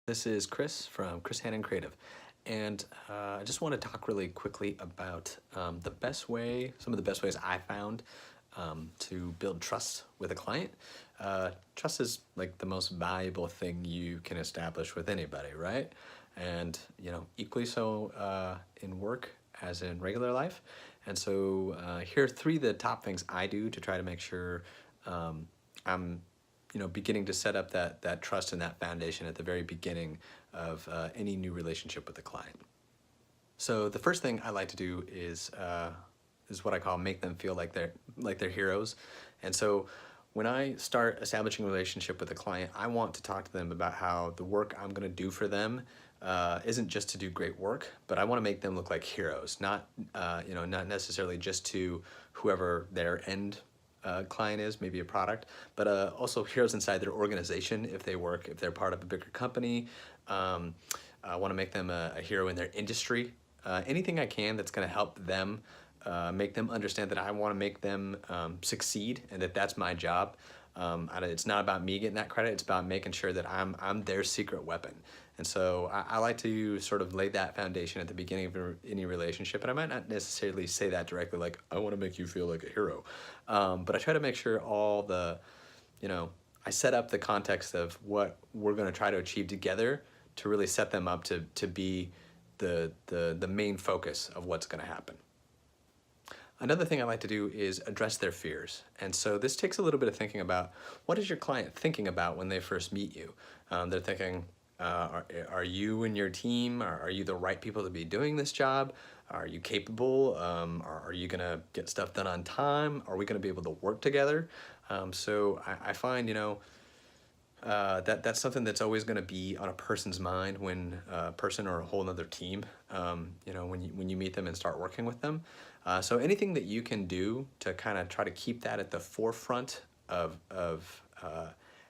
This is Chris from Chris Hannon Creative, and I just want to talk really quickly about some of the best ways I found to build trust with a client. Trust is like the most valuable thing you can establish with anybody, right? And equally so in work as in regular life. And so here are three of the top things I do to try to make sure I'm beginning to set up that trust and that foundation at the very beginning of any new relationship with a client. So the first thing I like to do is what I call make them feel like they're heroes. And so when I start establishing a relationship with a client, I want to talk to them about how the work I'm going to do for them isn't just to do great work, but I want to make them look like heroes, not not necessarily just to whoever their end client is, maybe a product, but also heroes inside their organization if they're part of a bigger company. I want to make them a hero in their industry. Anything I can that's going to help them, make them understand that I want to make them succeed and that's my job. It's not about me getting that credit, it's about making sure that I'm their secret weapon. And so I like to sort of lay that foundation at the beginning of any relationship, and I might not necessarily say that directly, like, I want to make you feel like a hero. But I try to make sure I set up the context of what we're going to try to achieve together to really set them up to be the main focus of what's going to happen. Another thing I like to do is address their fears. And so this takes a little bit of thinking about what is your client thinking about when they first meet you. They're thinking, are you and your team, are you the right people to be doing this job? Are you capable? Are you gonna get stuff done on time? Are we gonna be able to work together? So I find, that's something that's always going to be on a person's mind when a person or a whole other team, when you meet them and start working with them. So anything that you can do to kind of try to keep that at the forefront of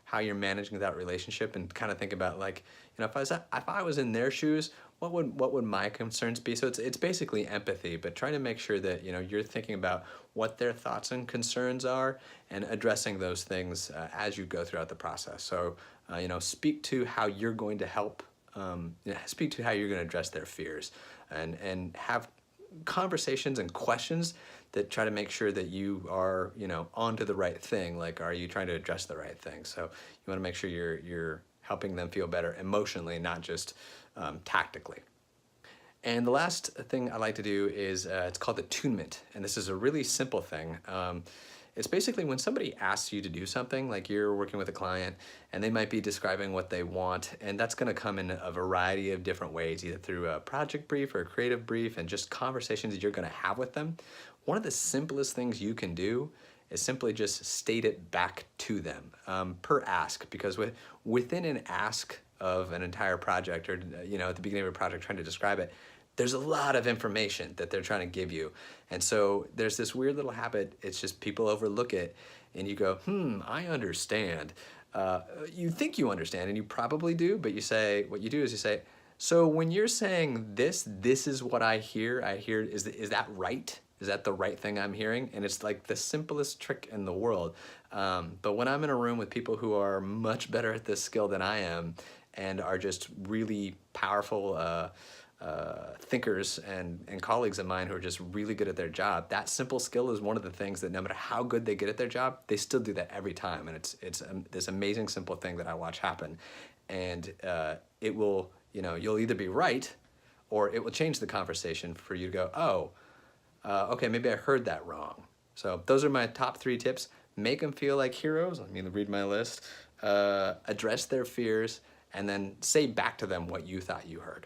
how you're managing that relationship, and kind of think about, like, if I was in their shoes, what would my concerns be? So it's basically empathy, but trying to make sure that you're thinking about what their thoughts and concerns are and addressing those things as you go throughout the process. So speak to how you're going to help, speak to how you're going to address their fears, and have conversations and questions that try to make sure that you are onto the right thing. Like, are you trying to address the right thing? So you want to make sure you're helping them feel better emotionally, not just tactically. And the last thing I like to do is it's called attunement, and this is a really simple thing. It's basically when somebody asks you to do something, like you're working with a client and they might be describing what they want, and that's going to come in a variety of different ways, either through a project brief or a creative brief, and just conversations that you're going to have with them. One of the simplest things you can do is simply just state it back to them per ask, because within an ask of an entire project, or at the beginning of a project trying to describe it, there's a lot of information that they're trying to give you. And so there's this weird little habit, it's just people overlook it, and you go, I understand. You think you understand, and you probably do, but what you do is you say, so when you're saying this is what I hear, is that right? Is that the right thing I'm hearing? And it's like the simplest trick in the world. But when I'm in a room with people who are much better at this skill than I am, and are just really powerful thinkers and colleagues of mine who are just really good at their job, that simple skill is one of the things that no matter how good they get at their job, they still do that every time. And it's this amazing simple thing that I watch happen. And it will, you'll either be right, or it will change the conversation for you to go, oh, okay, maybe I heard that wrong. So those are my top 3 tips. Make them feel like heroes. Let me read my list. Address their fears, and then say back to them what you thought you heard.